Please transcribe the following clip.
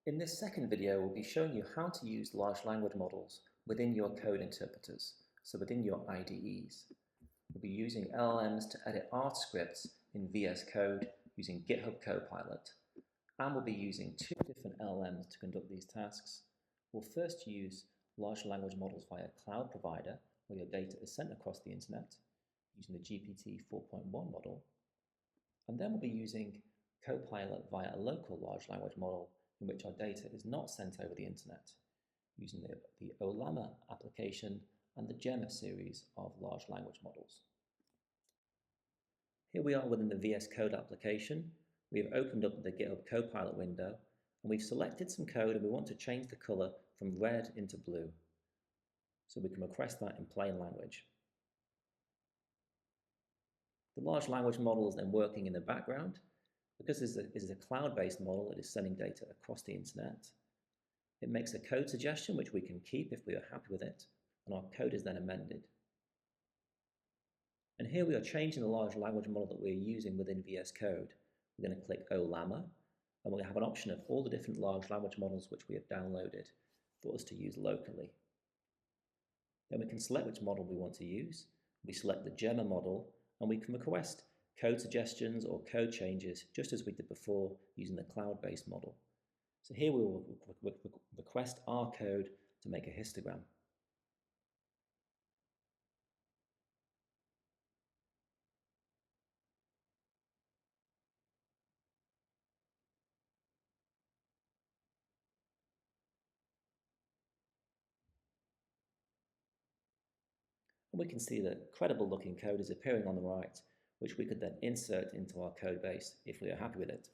In this second video, we'll be showing you how to use large language models within your code interpreters, so within your IDEs. We'll be using LLMs to edit our scripts in VS Code using GitHub Copilot, and we'll be using two different LLMs to conduct these tasks. We'll first use large language models via cloud provider, where your data is sent across the internet, using the GPT 4.1 model, and then we'll be using Copilot via a local large language model in which our data is not sent over the internet, using the OLAMA application and the GEMMA series of large language models. Here we are within the VS Code application. We have opened up the GitHub Copilot window, and we've selected some code and we want to change the color from red into blue. So we can request that in plain language. The large language model is then working in the background. Because this is a cloud-based model, it is sending data across the internet. It makes a code suggestion which we can keep if we are happy with it, and our code is then amended. And here we are changing the large language model that we're using within VS Code. We're going to click OLAMA, and we'll have an option of all the different large language models which we have downloaded for us to use locally. Then we can select which model we want to use. We select the GEMMA model, and we can request code suggestions or code changes, just as we did before using the cloud-based model. So here we will request our code to make a histogram. And we can see that credible-looking code is appearing on the right, which we could then insert into our code base if we are happy with it.